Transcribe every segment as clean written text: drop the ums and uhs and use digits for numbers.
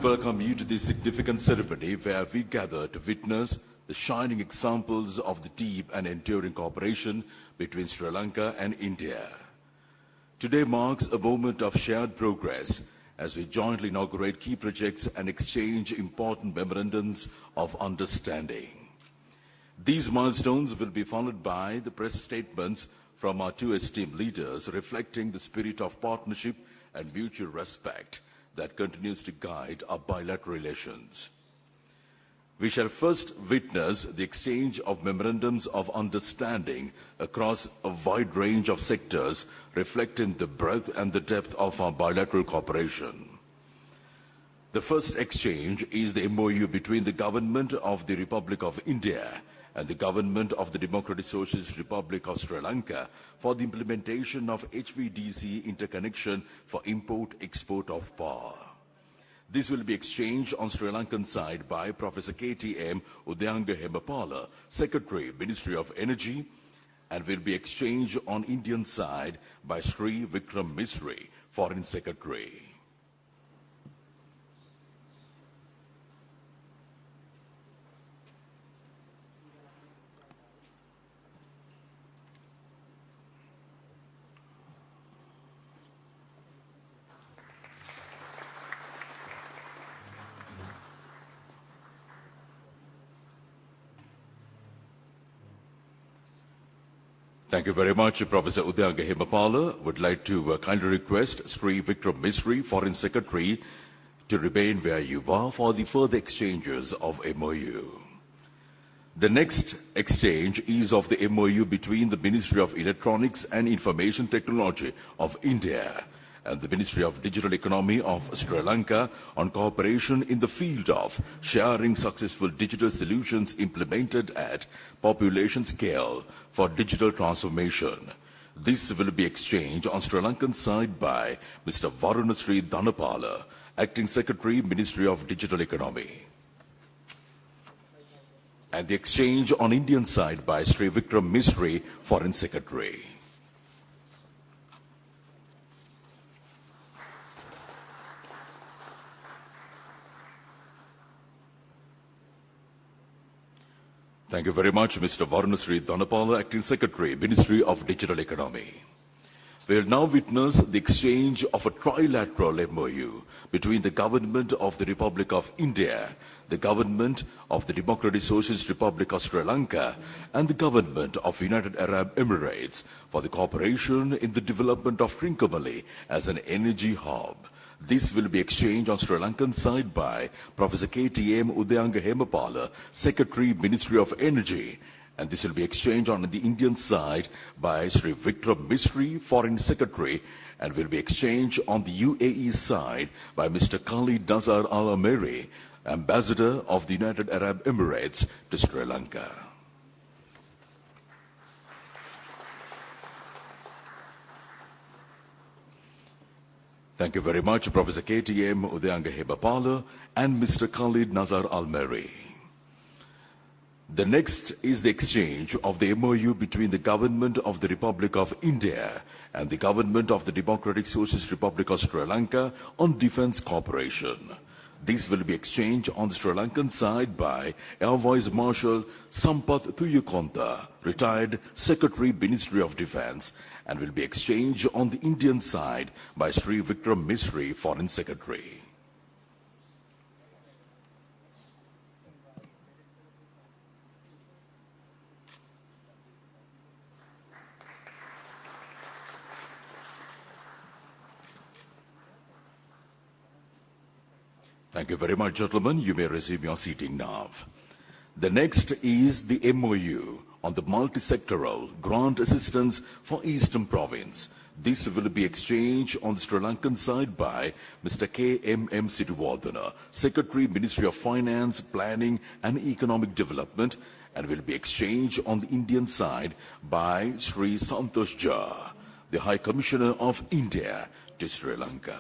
welcome you to this significant ceremony where we gather to witness the shining examples of the deep and enduring cooperation between Sri Lanka and India. Today marks a moment of shared progress as we jointly inaugurate key projects and exchange important memorandums of understanding. These milestones will be followed by the press statements from our two esteemed leaders reflecting the spirit of partnership and mutual respect that continues to guide our bilateral relations. We shall first witness the exchange of memorandums of understanding across a wide range of sectors reflecting the breadth and the depth of our bilateral cooperation. The first exchange is the MOU between the Government of the Republic of India and the Government of the Democratic Socialist Republic of Sri Lanka for the implementation of HVDC interconnection for import-export of power. This will be exchanged on Sri Lankan side by Professor KTM Udayanga Hemapala, Secretary, Ministry of Energy, and will be exchanged on Indian side by Sri Vikram Misri, Foreign Secretary. Thank you very much, Professor Udayanga Hemapala. Would like to kindly request Sri Vikram Misri, Foreign Secretary, to remain where you are for the further exchanges of MOU. The next exchange is of the MOU between the Ministry of Electronics and Information Technology of India and the Ministry of Digital Economy of Sri Lanka on cooperation in the field of sharing successful digital solutions implemented at population scale for digital transformation. This will be exchanged on Sri Lankan side by Mr. Varunasri Dhanapala, Acting Secretary, Ministry of Digital Economy. And the exchange on Indian side by Sri Vikram Misri, Foreign Secretary. Thank you very much, Mr. Varunasri Dhanapala, Acting Secretary, Ministry of Digital Economy. We will now witness the exchange of a trilateral MOU between the Government of the Republic of India, the Government of the Democratic Socialist Republic of Sri Lanka, and the Government of United Arab Emirates for the cooperation in the development of Trincomalee as an energy hub. This will be exchanged on Sri Lankan side by Professor KTM Udayanga Hemapala, Secretary, Ministry of Energy, and this will be exchanged on the Indian side by Sri Vikram Misri, Foreign Secretary, and will be exchanged on the UAE side by Mr. Khalid Nazar Al Ameri, Ambassador of the United Arab Emirates to Sri Lanka. Thank you very much, Professor KTM Udayanga Hemapala and Mr. Khalid Nazar Al-Meri. The next is the exchange of the MOU between the Government of the Republic of India and the Government of the Democratic Socialist Republic of Sri Lanka on defense cooperation. This will be exchanged on the Sri Lankan side by Air Vice Marshal Sampath Thuyakonta, retired Secretary, Ministry of Defence, and will be exchanged on the Indian side by Sri Vikram Misri, Foreign Secretary. Thank you very much, gentlemen. You may resume your seating now. The next is the MOU on the multi-sectoral grant assistance for Eastern Province. This will be exchanged on the Sri Lankan side by Mr. KMM Situvardhana, Secretary, Ministry of Finance, Planning and Economic Development, and will be exchanged on the Indian side by Sri Santosh Jha, the High Commissioner of India to Sri Lanka.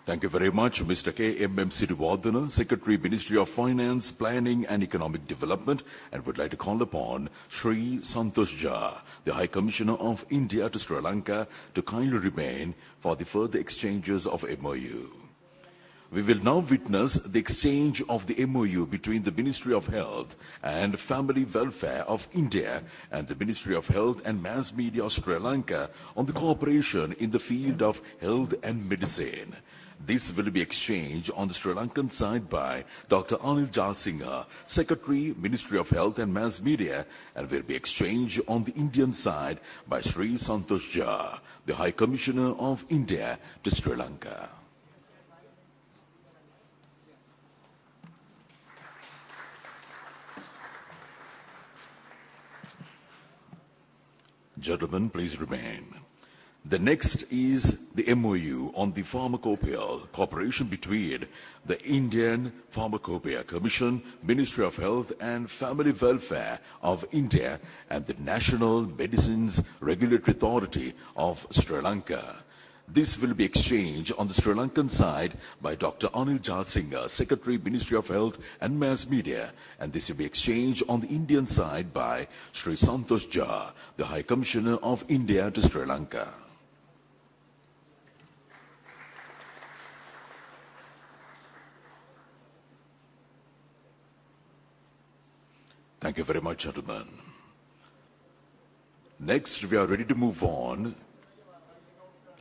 Thank you very much, Mr. K.M.M. Sirivardhana, Secretary, Ministry of Finance, Planning and Economic Development, and would like to call upon Sri Santosh Jha, the High Commissioner of India to Sri Lanka, to kindly remain for the further exchanges of MOU. We will now witness the exchange of the MOU between the Ministry of Health and Family Welfare of India and the Ministry of Health and Mass Media of Sri Lanka on the cooperation in the field of health and medicine. This will be exchanged on the Sri Lankan side by Dr. Anil Jalsingha, Secretary, Ministry of Health and Mass Media, and will be exchanged on the Indian side by Sri Santosh Jha, the High Commissioner of India to Sri Lanka. Gentlemen, please remain. The next is the MOU on the Pharmacopoeia cooperation between the Indian Pharmacopoeia Commission, Ministry of Health and Family Welfare of India and the National Medicines Regulatory Authority of Sri Lanka. This will be exchanged on the Sri Lankan side by Dr. Anil Jalsingha, Secretary, Ministry of Health and Mass Media, and this will be exchanged on the Indian side by Sri Santosh Jha, the High Commissioner of India to Sri Lanka. Thank you very much, gentlemen. Next, we are ready to move on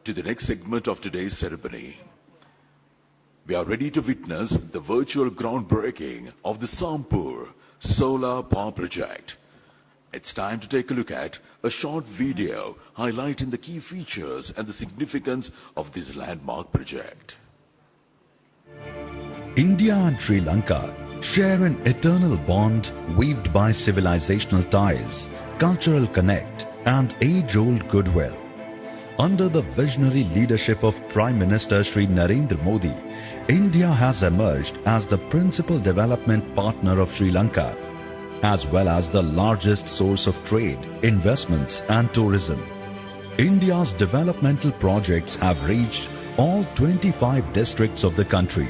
to the next segment of today's ceremony. We are ready to witness the virtual groundbreaking of the Sampur Solar Power Project. It's time to take a look at a short video highlighting the key features and the significance of this landmark project. India and Sri Lanka share an eternal bond weaved by civilizational ties, cultural connect, and age-old goodwill. Under the visionary leadership of Prime Minister Shri Narendra Modi, India has emerged as the principal development partner of Sri Lanka, as well as the largest source of trade, investments and tourism. India's developmental projects have reached all 25 districts of the country,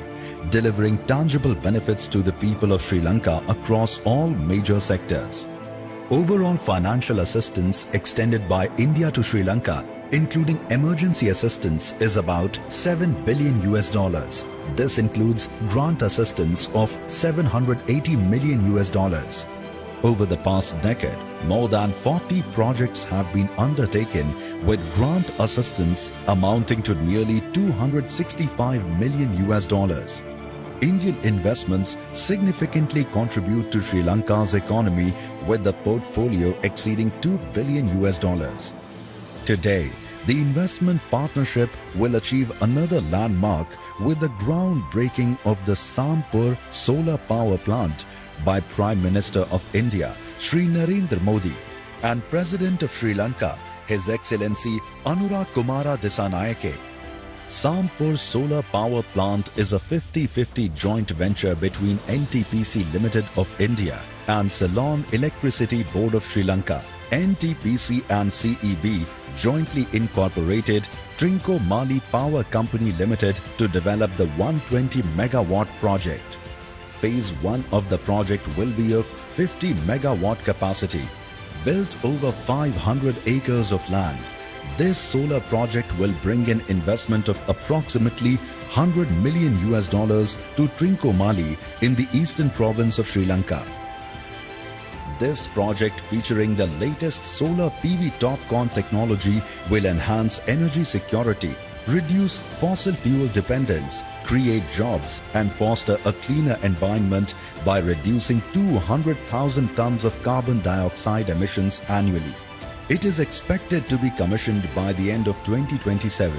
delivering tangible benefits to the people of Sri Lanka across all major sectors. Overall financial assistance extended by India to Sri Lanka, including emergency assistance, is about $7 billion. This includes grant assistance of $780 million. Over the past decade, more than 40 projects have been undertaken with grant assistance amounting to nearly $265 million. Indian investments significantly contribute to Sri Lanka's economy with the portfolio exceeding $2 billion. Today, the investment partnership will achieve another landmark with the groundbreaking of the Sampur solar power plant by Prime Minister of India, Shri Narendra Modi, and President of Sri Lanka, His Excellency Anurag Kumara Dissanayake. Sampur Solar Power Plant is a 50-50 joint venture between NTPC Limited of India and Ceylon Electricity Board of Sri Lanka. NTPC and CEB jointly incorporated Trincomalee Power Company Limited to develop the 120 megawatt project. Phase 1 of the project will be of 50 megawatt capacity, built over 500 acres of land. This solar project will bring in investment of approximately $100 million to Trincomalee in the eastern province of Sri Lanka. This project, featuring the latest solar PV TOPCon technology, will enhance energy security, reduce fossil fuel dependence, create jobs and foster a cleaner environment by reducing 200,000 tons of carbon dioxide emissions annually. It is expected to be commissioned by the end of 2027.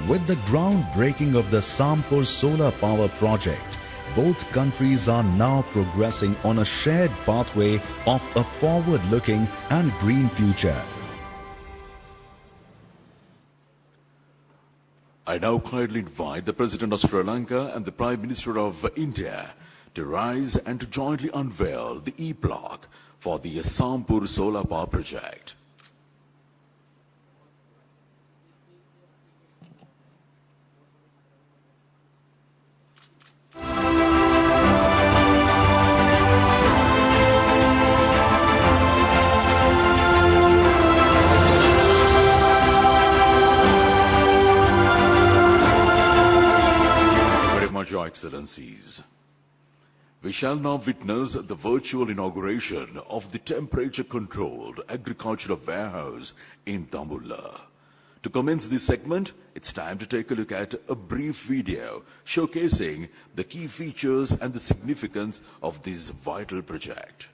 With the groundbreaking of the Sampur solar power project, both countries are now progressing on a shared pathway of a forward-looking and green future. I now kindly invite the President of Sri Lanka and the Prime Minister of India to rise and to jointly unveil the E-block for the Sampur solar power project. Your Excellencies. We shall now witness the virtual inauguration of the temperature-controlled agricultural warehouse in Dambulla. To commence this segment, it's time to take a look at a brief video showcasing the key features and the significance of this vital project.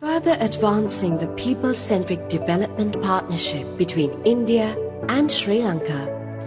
Further advancing the people-centric development partnership between India and Sri Lanka,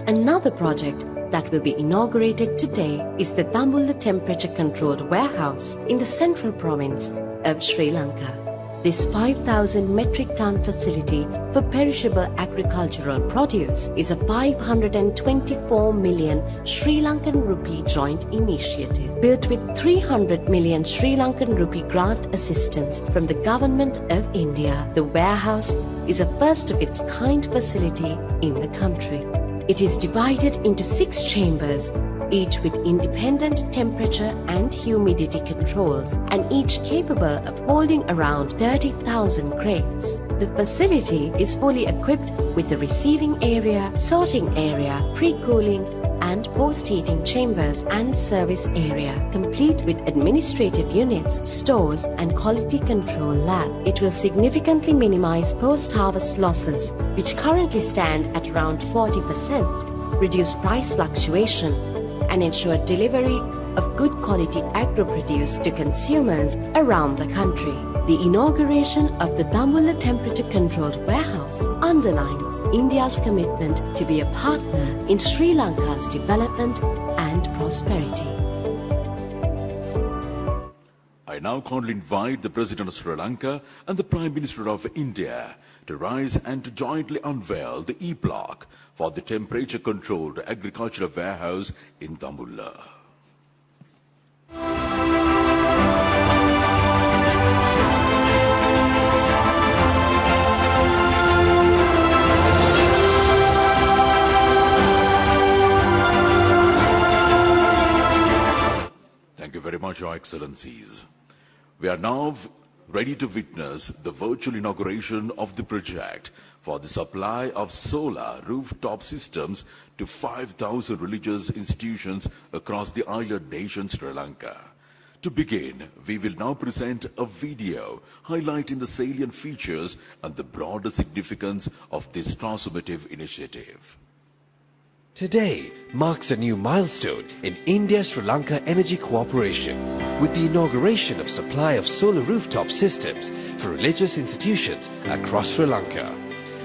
another project that will be inaugurated today is the Dambulla temperature-controlled warehouse in the central province of Sri Lanka. This 5,000 metric ton facility for perishable agricultural produce is a 524 million Sri Lankan rupee joint initiative built with 300 million Sri Lankan rupee grant assistance from the Government of India. The warehouse is a first of its kind facility in the country. It is divided into 6 chambers, each with independent temperature and humidity controls, and each capable of holding around 30,000 crates. The facility is fully equipped with a receiving area, sorting area, pre-cooling, and post-heating chambers and service area, complete with administrative units, stores, and quality control lab. It will significantly minimize post-harvest losses, which currently stand at around 40%, reduce price fluctuation, and ensure delivery of good quality agro-produce to consumers around the country. The inauguration of the Dambulla temperature-controlled warehouse underlines India's commitment to be a partner in Sri Lanka's development and prosperity. I now kindly invite the President of Sri Lanka and the Prime Minister of India to rise and to jointly unveil the e-block for the temperature-controlled agricultural warehouse in Dambulla. Thank you very much, Your Excellencies. We are now ready to witness the virtual inauguration of the project for the supply of solar rooftop systems to 5,000 religious institutions across the island nation Sri Lanka. To begin, we will now present a video highlighting the salient features and the broader significance of this transformative initiative. Today marks a new milestone in India-Sri Lanka energy cooperation with the inauguration of supply of solar rooftop systems for religious institutions across Sri Lanka.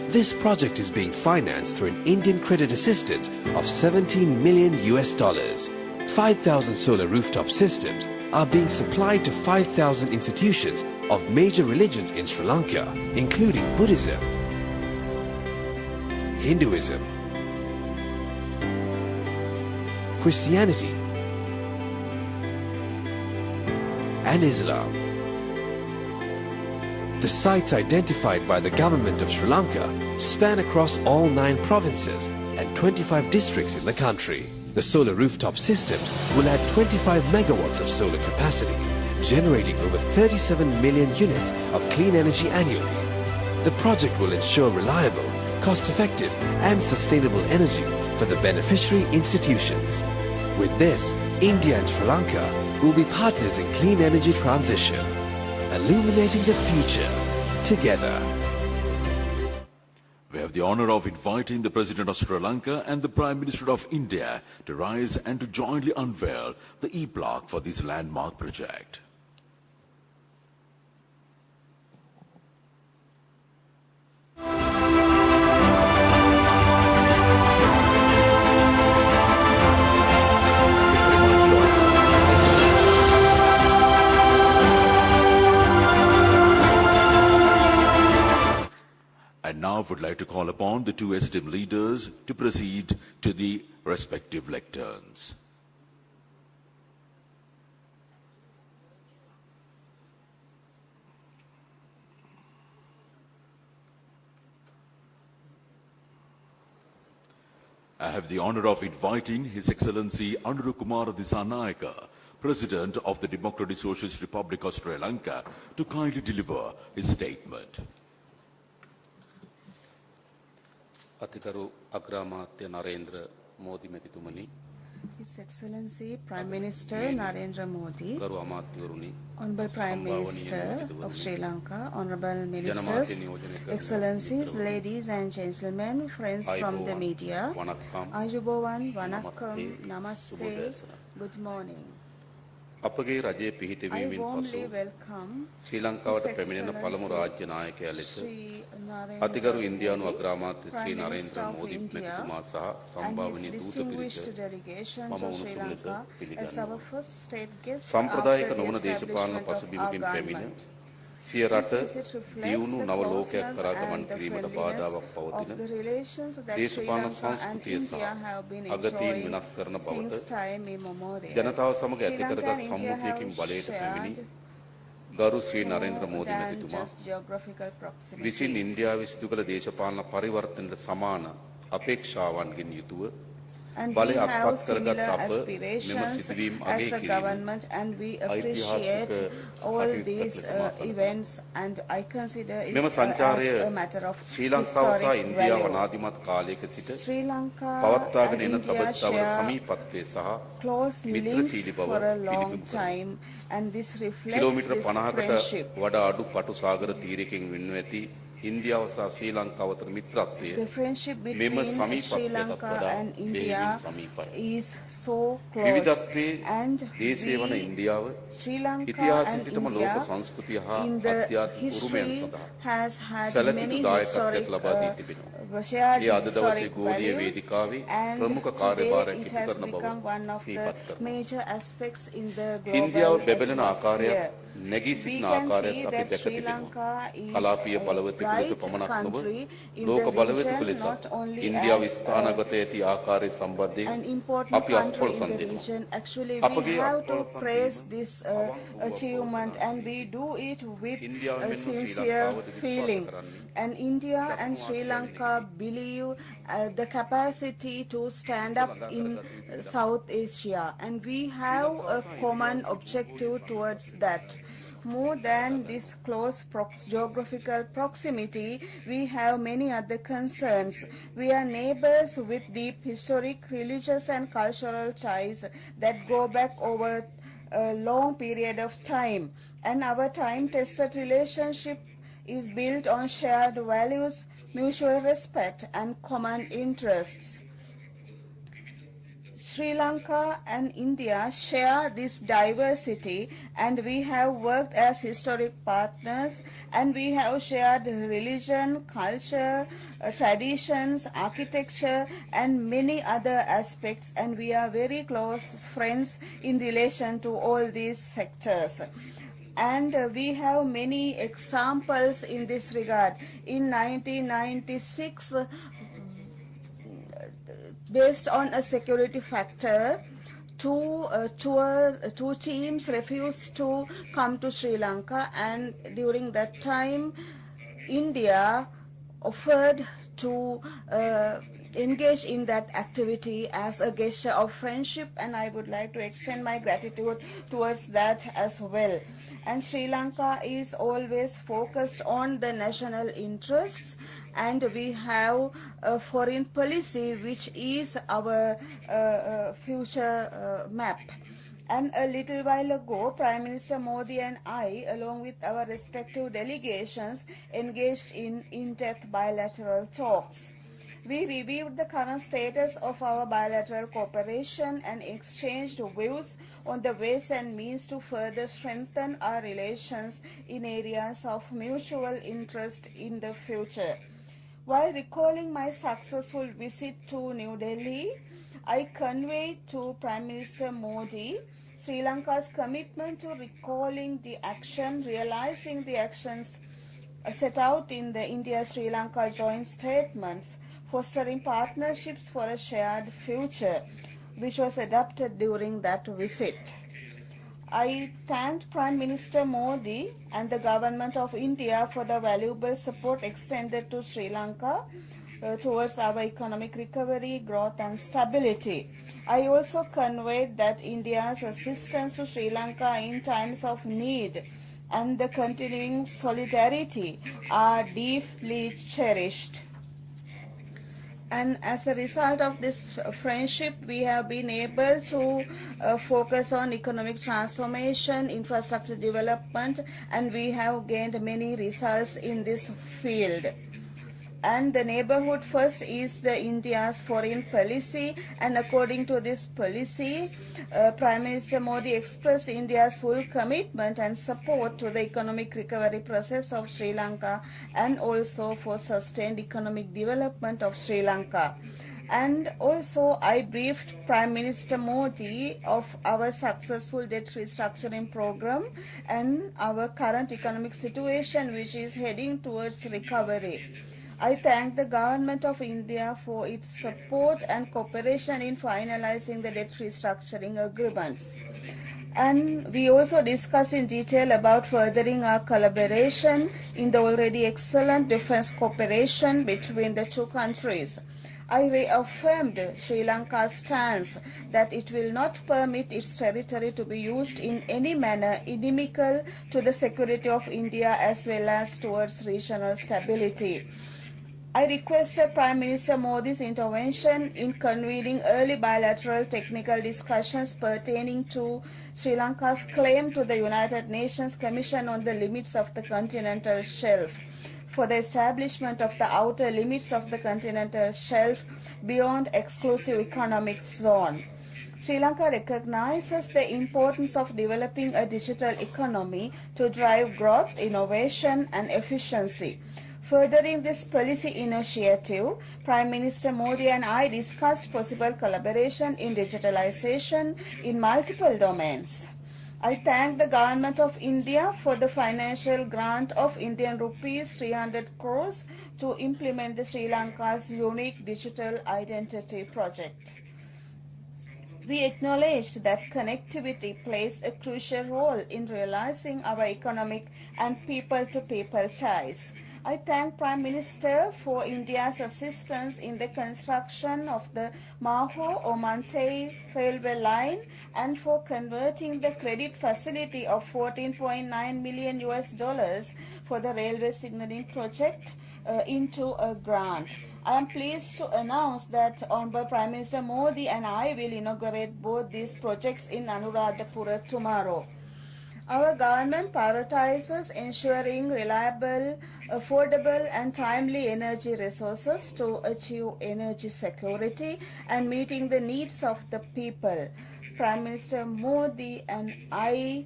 This project is being financed through an Indian credit assistance of $17 million. 5,000 solar rooftop systems are being supplied to 5,000 institutions of major religions in Sri Lanka, including Buddhism, Hinduism, Christianity, and Islam. The sites identified by the government of Sri Lanka span across all 9 provinces and 25 districts in the country. The solar rooftop systems will add 25 megawatts of solar capacity, generating over 37 million units of clean energy annually. The project will ensure reliable, cost-effective, and sustainable energy for the beneficiary institutions. With this, India and Sri Lanka will be partners in clean energy transition, illuminating the future together. We have the honor of inviting the President of Sri Lanka and the Prime Minister of India to rise and to jointly unveil the e-block for this landmark project. And now I would like to call upon the 2 esteemed leaders to proceed to the respective lecterns. I have the honor of inviting His Excellency Anuruddha Kumara Dissanayake, President of the Democratic Socialist Republic of Sri Lanka, to kindly deliver his statement. අතිකරු අග්‍රාමාත්‍ය Narendra Modi මැතිතුමනි His Excellency Prime Minister Narendra Modi, ගරු අමාත්‍යවරුනි, Honorable Prime Minister of Sri Lanka, Honorable Ministers, Excellencies, ladies and gentlemen, friends from the media, Ayubowan, Vanakkam, Namaste, good morning. අපගේ රජයේ පිහිටවීමෙන් I පසු warmly welcome ශ්‍රී ලංකාවට His පැමිණෙන පළමු Excellency රාජ්‍ය නායකයා ලෙස Sri අතිගරු Narendra ඉන්දියානු Modi, අග්‍රාමාත්‍ය Sri Prime Narendra Minister of Modi India, මැතිතුමා සහ and සම්භාවනීය his දූත පිරිස distinguished delegation මම to Sri උණුසුම් ලෙස Lanka as පිළිගන්නවා. our first state guest සම්ප්‍රදායික after the නොවන දේශපාලන establishment of our පසුබිමකින් පැමිණ government. සිය රට This visit reflects දියුණු the නව ලෝකයක් closeness කරා ගමන් and the කිරීමට friendliness බාධාවක් of පවතින the relations that Sri දේශපාලන Lanka and සංස්කෘතිය සහ India have been අගතීන් enjoying වෙනස් කරන බවට since time immemorial. ජනතාව සමග Sri ඇති Lanka කරගත් and India සම්මුතියකින් have බලයට පැමිණි shared ගරු ශ්‍රී නරේන්ද්‍ර more මෝදි than මැතිතුමා just geographical proximity. විසින් ඉන්දියාවේ සිදු කළ දේශපාලන පරිවර්තනයට සමාන අපේක්ෂාවන්ගෙන් යුතුව And we බලය have අත්පත් කරගත් similar අප මෙම aspirations සිදුවීම් as අගය a කිරීම government, and we appreciate all these events, and I consider it මෙම as සංචාරය a matter of ශ්‍රී ලංකාව සහ historic ඉන්දියාව value. අනාදිමත් කාලයක සිට Sri Lanka පවත්වාගෙන and එන India සබඳතාවර share සමීපත්වය සහ close links මිත්‍රශීලී බව for a long පිළිබිඹු කරයි. time, and this reflects kilometre this 50කට friendship. වඩා අඩු පටු සාගර තීරයකින් වෙන්ව ඇති ඉන්දියාව සහ ශ්‍රී ලංකාව අතර මිත්‍රත්වය The friendship මෙම between Sri සමීපත්වයටත් Lanka වඩා and India බෙහෙවින් සමීපයි. is so close, විවිධත්වයේ and දේශය වන we, ඉන්දියාව Sri Lanka ඉතිහාසයේ and සිටම ලෝක India සංස්කෘතිය හා in the අධ්‍යාත්මික උරුමයන් history සඳහා has had සැලකිලි many දායකත්වයක් historic ලබා දී තිබෙනවා. shared ඒ අද දවසේ historic ගෝලීය values, වේදිකාවේ and ප්‍රමුඛ today කාර්යභාරයක් it ඉටු has කරන බව become one of the සිහිපත් කරනවා. major aspects in the ඉන්දියාව global බැබලෙන ආකාරයක් atmosphere. නැගී We සිටින can ආකාරයක් see අපි that දැක Sri තිබෙනවා. Lanka is කලාපීය a බලවේග ලෙස bright පමණක් නොව country in ලෝක the බලවේග region, ලෙස not only ඉන්දියාව as ස්ථානගත ඇති ආකාරය සම්බන්ධයෙන් an important අපි country අත්පොල in the සම්දිනවා. region. Actually, අපගේ we have to අත්පොල praise සම්දීම this අවංක achievement, වූ and we do it with ඉන්දියාව a මෙන්ම ශ්‍රී sincere ලංකාවද විශ්වාස feeling. කරන්නේ And India and Sri Lanka believe the capacity to stand up in South Asia, and we have a common objective towards that. More than this close geographical proximity, we have many other concerns. We are neighbors with deep historic, religious and cultural ties that go back over a long period of time. And our time-tested relationship is built on shared values, mutual respect and common interests. Sri Lanka and India share this diversity, and we have worked as historic partners, and we have shared religion, culture, traditions, architecture, and many other aspects, and we are very close friends in relation to all these sectors. And we have many examples in this regard. In 1996, based on a security factor, two teams refused to come to Sri Lanka, and during that time, India offered to engage in that activity as a gesture of friendship, and I would like to extend my gratitude towards that as well. And Sri Lanka is always focused on the national interests, and we have a foreign policy which is our future map. And a little while ago, Prime Minister Modi and I, along with our respective delegations, engaged in in-depth bilateral talks. We reviewed the current status of our bilateral cooperation and exchanged views on the ways and means to further strengthen our relations in areas of mutual interest in the future. While recalling my successful visit to New Delhi, I conveyed to Prime Minister Modi Sri Lanka's commitment to realizing the actions set out in the India-Sri Lanka joint statements, fostering partnerships for a shared future, which was adopted during that visit. I thanked Prime Minister Modi and the Government of India for the valuable support extended to Sri Lanka towards our economic recovery, growth and stability. I also conveyed that India's assistance to Sri Lanka in times of need and the continuing solidarity are deeply cherished. And as a result of this friendship, we have been able to focus on economic transformation, infrastructure development, and we have gained many results in this field. And the neighborhood first is the India's foreign policy, and according to this policy, Prime Minister Modi expressed India's full commitment and support to the economic recovery process of Sri Lanka and also for sustained economic development of Sri Lanka. And also I briefed Prime Minister Modi of our successful debt restructuring program and our current economic situation, which is heading towards recovery. I thank the Government of India for its support and cooperation in finalizing the debt restructuring agreements. And we also discussed in detail about furthering our collaboration in the already excellent defense cooperation between the two countries. I reaffirmed Sri Lanka's stance that it will not permit its territory to be used in any manner inimical to the security of India as well as towards regional stability. I requested Prime Minister Modi's intervention in convening early bilateral technical discussions pertaining to Sri Lanka's claim to the United Nations Commission on the Limits of the Continental Shelf for the establishment of the outer limits of the continental shelf beyond exclusive economic zone. Sri Lanka recognizes the importance of developing a digital economy to drive growth, innovation, and efficiency. Furthering this policy initiative, Prime Minister Modi and I discussed possible collaboration in digitalization in multiple domains. I thank the Government of India for the financial grant of Indian rupees 300 crores to implement the Sri Lanka's unique digital identity project. We acknowledge that connectivity plays a crucial role in realizing our economic and people-to-people ties. I thank Prime Minister for India's assistance in the construction of the Maho-Omantay railway line and for converting the credit facility of $14.9 million for the railway signaling project into a grant. I am pleased to announce that Honorable Prime Minister Modi and I will inaugurate both these projects in Anuradhapura tomorrow. Our government prioritizes ensuring reliable, affordable and timely energy resources to achieve energy security and meeting the needs of the people. Prime Minister Modi and I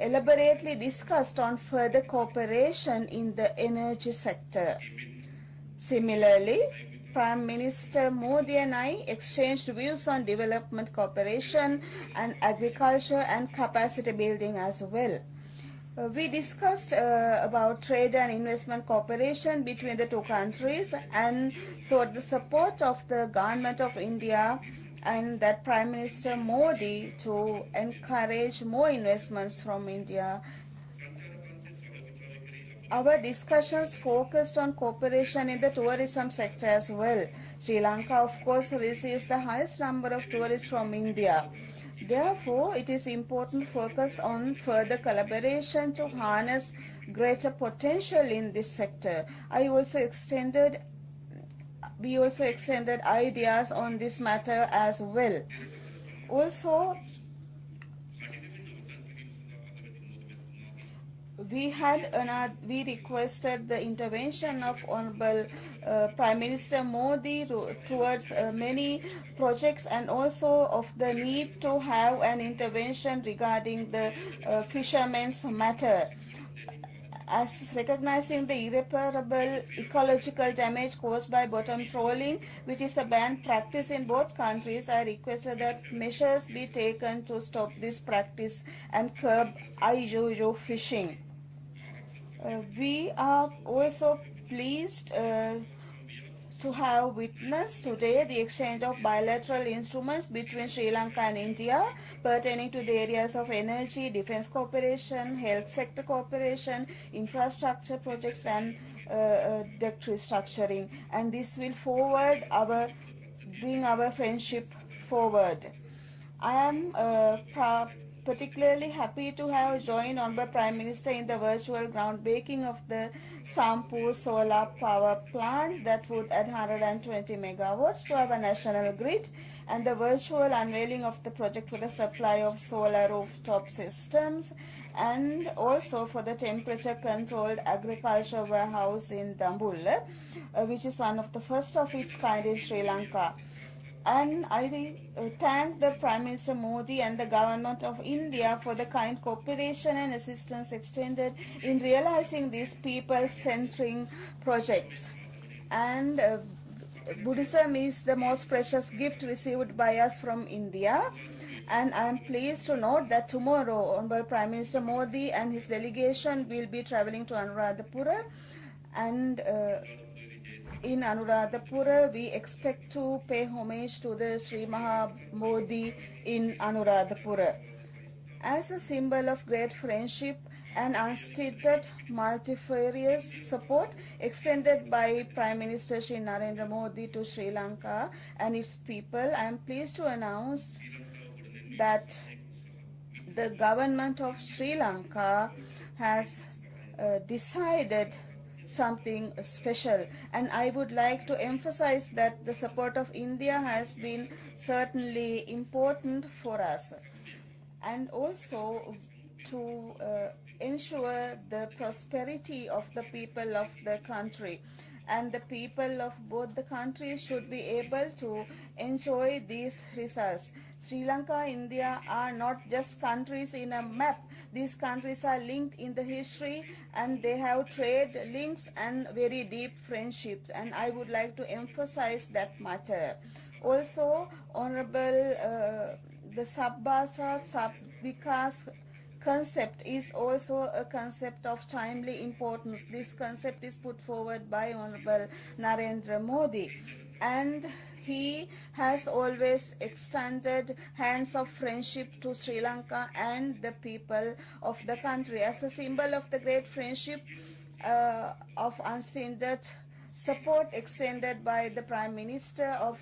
elaborately discussed on further cooperation in the energy sector. Similarly, Prime Minister Modi and I exchanged views on development cooperation and agriculture and capacity building as well. We discussed about trade and investment cooperation between the two countries and sought the support of the Government of India and that Prime Minister Modi to encourage more investments from India. Our discussions focused on cooperation in the tourism sector as well. Sri Lanka, of course, receives the highest number of tourists from India. Therefore, it is important to focus on further collaboration to harness greater potential in this sector. We also extended ideas on this matter as well. Also, we requested the intervention of Honorable Prime Minister Modi towards many projects and also of the need to have an intervention regarding the fishermen's matter. As recognizing the irreparable ecological damage caused by bottom trawling, which is a banned practice in both countries, I requested that measures be taken to stop this practice and curb IUU fishing. We are also pleased to have witnessed today the exchange of bilateral instruments between Sri Lanka and India pertaining to the areas of energy, defense cooperation, health sector cooperation, infrastructure projects and debt restructuring. And this will bring our friendship forward. I am particularly happy to have joined Honorable Prime Minister in the virtual groundbreaking of the Sampur solar power plant that would add 120 megawatts to our national grid, and the virtual unveiling of the project for the supply of solar rooftop systems, and also for the temperature controlled agriculture warehouse in Dambulla, which is one of the first of its kind in Sri Lanka. And I thank the Prime Minister Modi and the Government of India for the kind cooperation and assistance extended in realizing these people-centering projects. And Buddhism is the most precious gift received by us from India. And I am pleased to note that tomorrow, Honorable Prime Minister Modi and his delegation will be traveling to Anuradhapura, and in Anuradhapura, we expect to pay homage to the Sri Maha Bodhi in Anuradhapura. As a symbol of great friendship and unstinted multifarious support extended by Prime Minister Sri Narendra Modi to Sri Lanka and its people, I am pleased to announce that the government of Sri Lanka has decided something special, and I would like to emphasize that the support of India has been certainly important for us, and also to ensure the prosperity of the people of the country. And the people of both the countries should be able to enjoy these results. Sri Lanka, India are not just countries in a map. These countries are linked in the history, and they have trade links and very deep friendships. And I would like to emphasize that matter. Also, Honorable the Sabbasa Sabvikas concept is also a concept of timely importance. This concept is put forward by Honorable Narendra Modi, and he has always extended hands of friendship to Sri Lanka and the people of the country. As a symbol of the great friendship of unstinted support extended by the Prime Minister of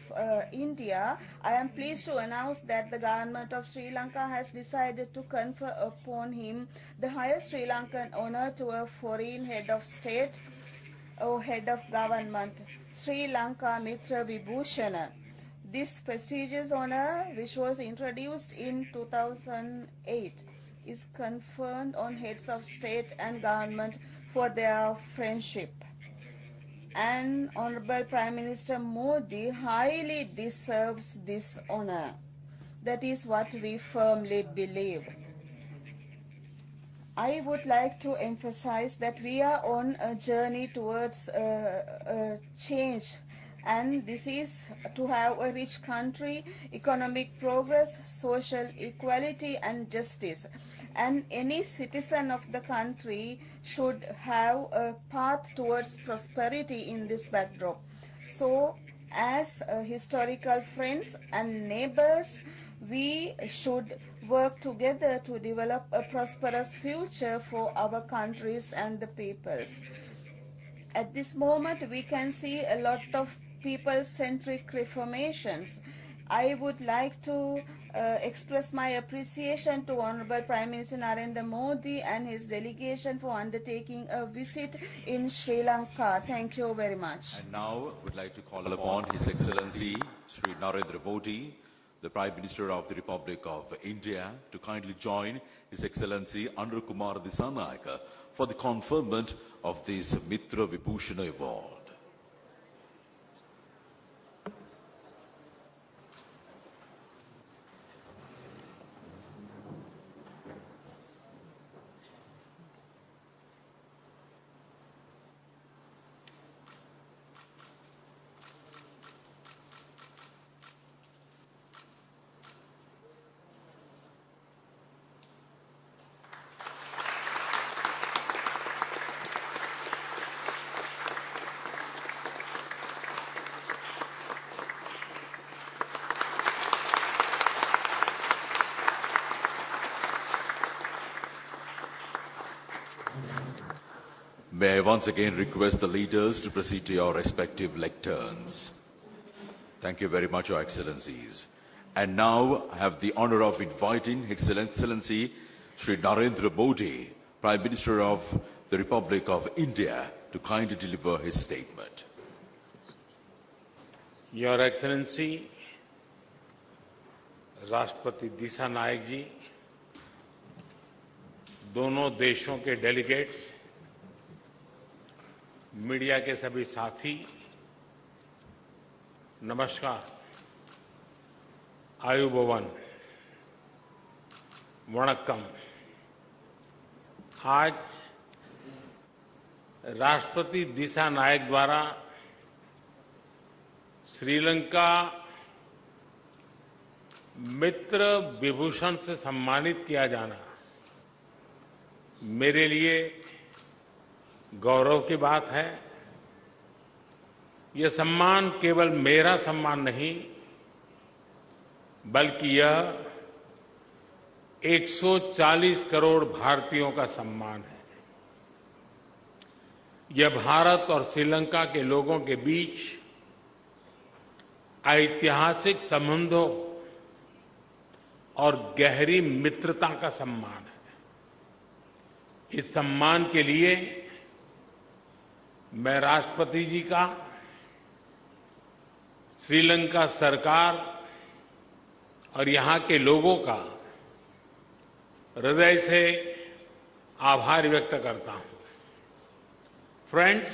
India, I am pleased to announce that the government of Sri Lanka has decided to confer upon him the highest Sri Lankan honor to a foreign head of state or head of government, Sri Lanka Mitra Vibhushana. This prestigious honor, which was introduced in 2008, is conferred on heads of state and government for their friendship. And Honorable Prime Minister Modi highly deserves this honor. That is what we firmly believe. I would like to emphasize that we are on a journey towards change, and this is to have a rich country, economic progress, social equality and justice. And any citizen of the country should have a path towards prosperity in this backdrop. So, as historical friends and neighbors, we should work together to develop a prosperous future for our countries and the peoples. At this moment, we can see a lot of people-centric reformations. I would like to express my appreciation to Honorable Prime Minister Narendra Modi and his delegation for undertaking a visit in Sri Lanka. Thank you very much. And now I would like to call upon His Excellency Sri Narendra Modi, the Prime Minister of the Republic of India, to kindly join His Excellency Anur Kumar Dissanayake for the conferment of this Mitra Vibhushana Award. May I once again request the leaders to proceed to your respective lecterns. Thank you very much, Your Excellencies. And now I have the honor of inviting His Excellency Shri Narendra Modi, Prime Minister of the Republic of India, to kindly deliver his statement. Your Excellency, राष्ट्रपति दिशा नायक जी, दोनों देशों के delegates, media के सभी साथी, नमस्कार, आयुबोवन, वणक्कम। आज राष्ट्रपति दिशा नायक द्वारा श्रीलंका मित्र विभूषण से सम्मानित किया जाना मेरे लिए गौरव की बात है। यह सम्मान केवल मेरा सम्मान नहीं, बल्कि यह 140 करोड़ भारतीयों का सम्मान है। यह भारत और श्रीलंका के लोगों के बीच ऐतिहासिक संबंधों और गहरी मित्रता का सम्मान है। इस सम्मान के लिए मैं राष्ट्रपति जी का, श्रीलंका सरकार और यहां के लोगों का हृदय से आभार व्यक्त करता हूं। फ्रेंड्स,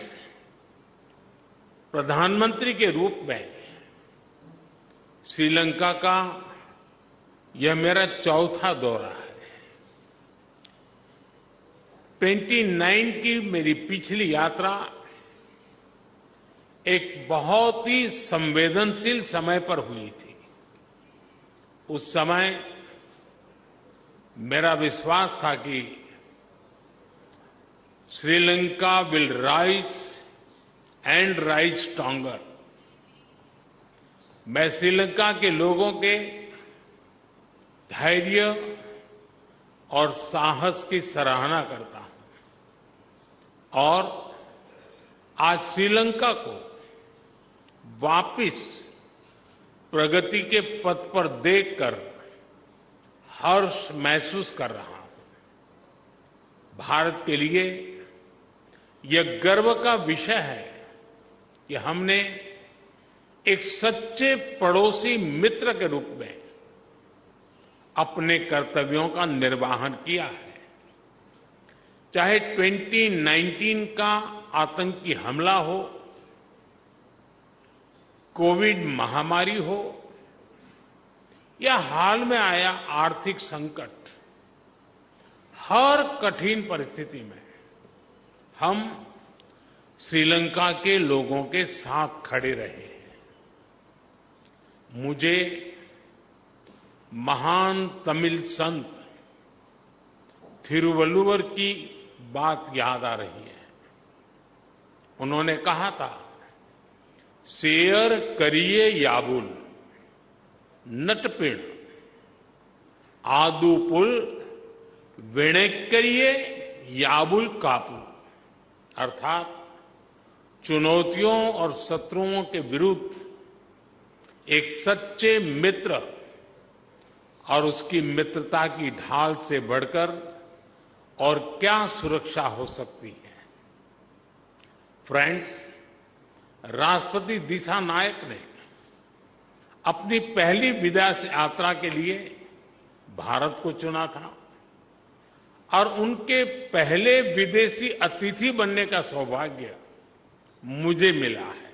प्रधानमंत्री के रूप में श्रीलंका का यह मेरा चौथा दौरा है। 29 की मेरी पिछली यात्रा एक बहुत ही संवेदनशील समय पर हुई थी। उस समय मेरा विश्वास था कि Sri Lanka will rise and rise stronger. मैं श्रीलंका के लोगों के धैर्य और साहस की सराहना करता हूं और आज श्रीलंका को वापस प्रगति के पथ पर देखकर हर्ष महसूस कर रहा हूं। भारत के लिए यह गर्व का विषय है कि हमने एक सच्चे पड़ोसी मित्र के रूप में अपने कर्तव्यों का निर्वहन किया है। चाहे 2019 का आतंकी हमला हो, कोविड महामारी हो या हाल में आया आर्थिक संकट, हर कठिन परिस्थिति में हम श्रीलंका के लोगों के साथ खड़े रहे हैं। मुझे महान तमिल संत थिरुवल्लुवर की बात याद आ रही है। उन्होंने कहा था, शेयर करिए याबुल नटपिण आदुपुल विणेक्करिए याबुल कापू। अर्थात चुनौतियों और शत्रुओं के विरुद्ध एक सच्चे मित्र और उसकी मित्रता की ढाल से बढ़कर और क्या सुरक्षा हो सकती है। फ्रेंड्स, राष्ट्रपति दिशा नायक ने अपनी पहली विदेश यात्रा के लिए भारत को चुना था और उनके पहले विदेशी अतिथि बनने का सौभाग्य मुझे मिला है।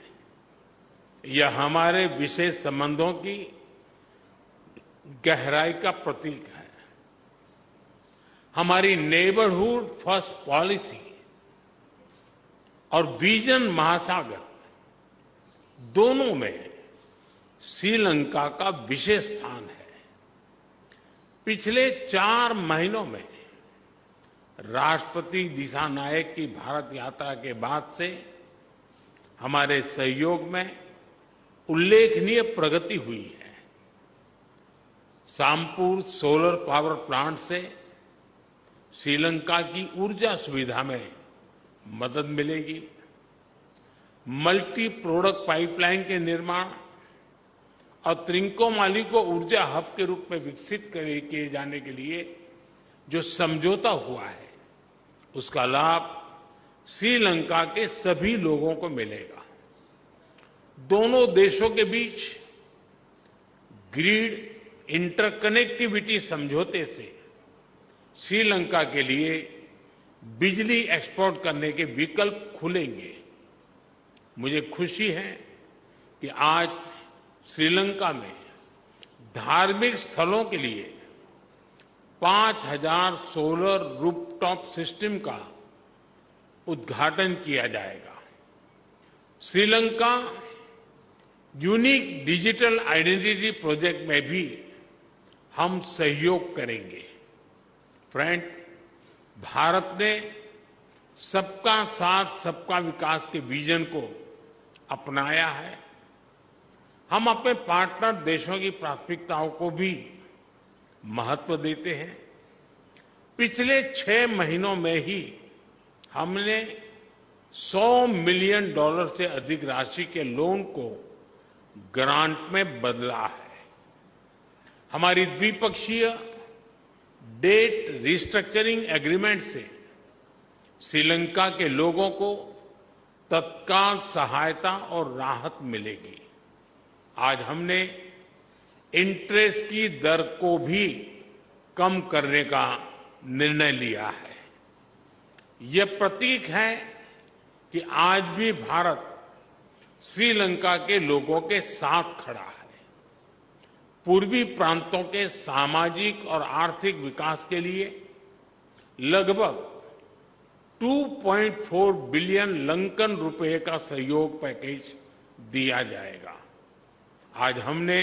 यह हमारे विशेष संबंधों की गहराई का प्रतीक है। हमारी नेबरहुड फर्स्ट पॉलिसी और विजन महासागर दोनों में श्रीलंका का विशेष स्थान है। पिछले 4 महीनों में राष्ट्रपति दिशा नायक की भारत यात्रा के बाद से हमारे सहयोग में उल्लेखनीय प्रगति हुई है। सामपुर सोलर पावर प्लांट से श्रीलंका की ऊर्जा सुविधा में मदद मिलेगी। मल्टी प्रोडक्ट पाइपलाइन के निर्माण और त्रिंकोमाली को ऊर्जा हब के रूप में विकसित किए जाने के लिए जो समझौता हुआ है, उसका लाभ श्रीलंका के सभी लोगों को मिलेगा। दोनों देशों के बीच ग्रिड इंटरकनेक्टिविटी समझौते से श्रीलंका के लिए बिजली एक्सपोर्ट करने के विकल्प खुलेंगे। मुझे खुशी है कि आज श्रीलंका में धार्मिक स्थलों के लिए 5000 सोलर रूफटॉप सिस्टम का उद्घाटन किया जाएगा। Sri Lanka unique digital identity project में भी हम सहयोग करेंगे। फ्रेंड्स, भारत ने सबका साथ सबका विकास के विजन को अपनाया है। हम अपने पार्टनर देशों की प्राथमिकताओं को भी महत्व देते हैं। पिछले 6 महीनों में ही हमने $100 मिलियन से अधिक राशि के लोन को ग्रांट में बदला है। हमारी द्विपक्षीय डेट रिस्ट्रक्चरिंग एग्रीमेंट से श्रीलंका के लोगों को तत्काल सहायता और राहत मिलेगी। आज हमने इंटरेस्ट की दर को भी कम करने का निर्णय लिया है। यह प्रतीक है कि आज भी भारत श्रीलंका के लोगों के साथ खड़ा है। पूर्वी प्रांतों के सामाजिक और आर्थिक विकास के लिए लगभग 2.4 बिलियन लंकन रुपए का सहयोग पैकेज दिया जाएगा। आज हमने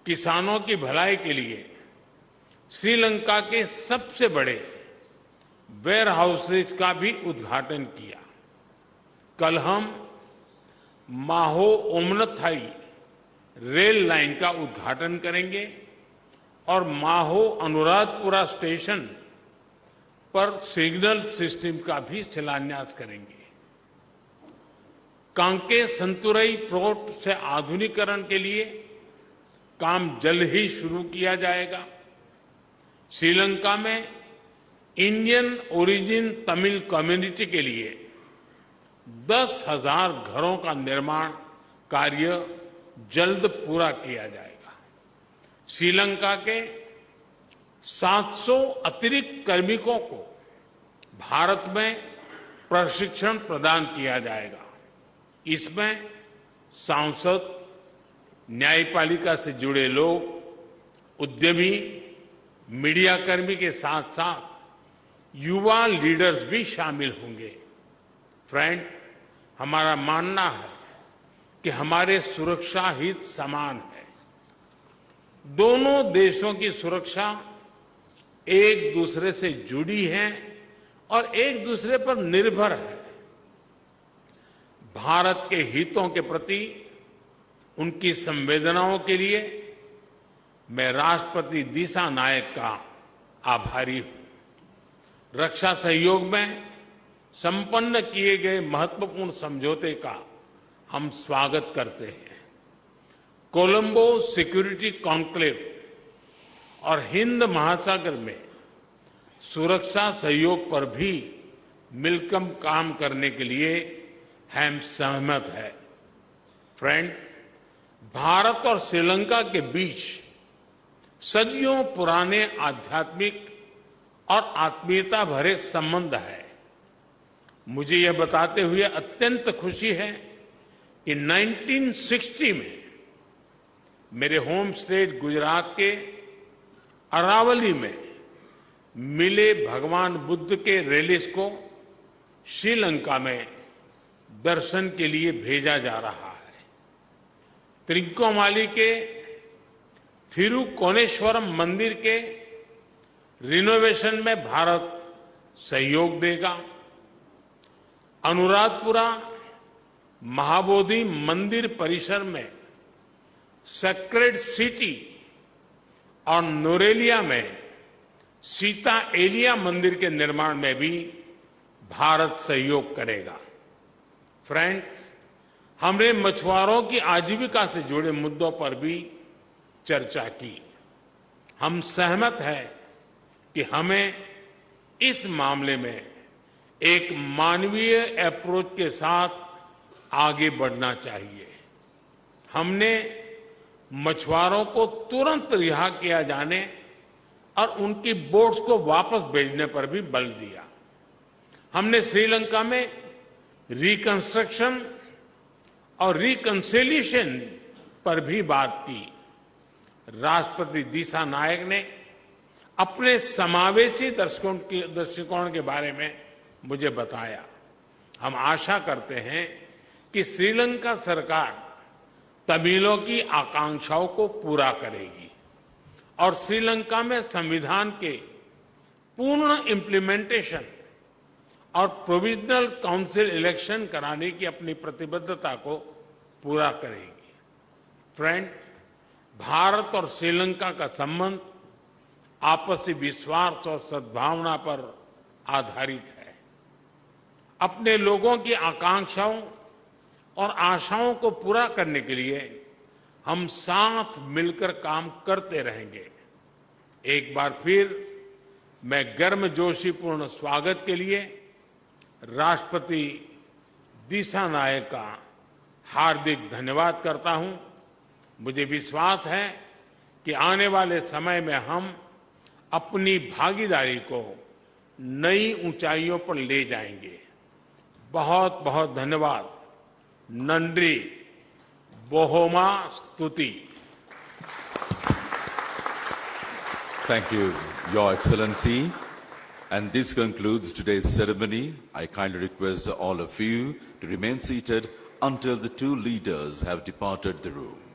किसानों की भलाई के लिए श्रीलंका के सबसे बड़े वेयर हाउसेज का भी उद्घाटन किया। कल हम माहो ओमनथाई रेल लाइन का उद्घाटन करेंगे और माहो अनुराधपुरा स्टेशन पर सिग्नल सिस्टम का भी शिलान्यास करेंगे। कांके संतुरई पोर्ट से आधुनिकीकरण के लिए काम जल्द ही शुरू किया जाएगा। श्रीलंका में इंडियन ओरिजिन तमिल कम्युनिटी के लिए 10,000 घरों का निर्माण कार्य जल्द पूरा किया जाएगा। श्रीलंका के 700 अतिरिक्त कार्मिकों को भारत में प्रशिक्षण प्रदान किया जाएगा। इसमें सांसद, न्यायपालिका से जुड़े लोग, उद्यमी, मीडियाकर्मी के साथ साथ युवा लीडर्स भी शामिल होंगे। फ्रेंड, हमारा मानना है कि हमारे सुरक्षा हित समान है। दोनों देशों की सुरक्षा एक दूसरे से जुड़ी है और एक दूसरे पर निर्भर है। भारत के हितों के प्रति उनकी संवेदनाओं के लिए मैं राष्ट्रपति दिशा नायक का आभारी हूं। रक्षा सहयोग में संपन्न किए गए महत्वपूर्ण समझौते का हम स्वागत करते हैं। कोलंबो सिक्योरिटी कॉन्क्लेव और हिंद महासागर में सुरक्षा सहयोग पर भी मिलकर काम करने के लिए हम सहमत हैं। फ्रेंड्स, भारत और श्रीलंका के बीच सदियों पुराने आध्यात्मिक और आत्मीयता भरे संबंध है। मुझे यह बताते हुए अत्यंत खुशी है कि 1960 में मेरे होम स्टेट गुजरात के अरावली में मिले भगवान बुद्ध के रेलिस को श्रीलंका में दर्शन के लिए भेजा जा रहा है। त्रिंकोमाली के थिरुकोनेश्वरम मंदिर के रिनोवेशन में भारत सहयोग देगा। अनुराधपुरा महाबोधि मंदिर परिसर में सेक्रेड सिटी और नोरेलिया में सीता एलिया मंदिर के निर्माण में भी भारत सहयोग करेगा। फ्रेंड्स, हमने मछुआरों की आजीविका से जुड़े मुद्दों पर भी चर्चा की। हम सहमत हैं कि हमें इस मामले में एक मानवीय अप्रोच के साथ आगे बढ़ना चाहिए। हमने मछुआरों को तुरंत रिहा किया जाने और उनकी बोट्स को वापस भेजने पर भी बल दिया। हमने श्रीलंका में रिकंस्ट्रक्शन और रिकंसिलिएशन पर भी बात की। राष्ट्रपति दिशा नायक ने अपने समावेशी दृष्टिकोण के बारे में मुझे बताया। हम आशा करते हैं कि श्रीलंका सरकार तमिलों की आकांक्षाओं को पूरा करेगी और श्रीलंका में संविधान के पूर्ण इम्प्लीमेंटेशन और प्रोविजनल काउंसिल इलेक्शन कराने की अपनी प्रतिबद्धता को पूरा करेगी। फ्रेंड, भारत और श्रीलंका का संबंध आपसी विश्वास और सद्भावना पर आधारित है। अपने लोगों की आकांक्षाओं और आशाओं को पूरा करने के लिए हम साथ मिलकर काम करते रहेंगे। एक बार फिर मैं गर्मजोशीपूर्ण स्वागत के लिए राष्ट्रपति दिशा नायक का हार्दिक धन्यवाद करता हूं। मुझे विश्वास है कि आने वाले समय में हम अपनी भागीदारी को नई ऊंचाइयों पर ले जाएंगे। बहुत बहुत धन्यवाद। नंद्री बोहोमा स्तुति। Thank you, Your Excellency. And this concludes today's ceremony. I kindly request all of you to remain seated until the two leaders have departed the room.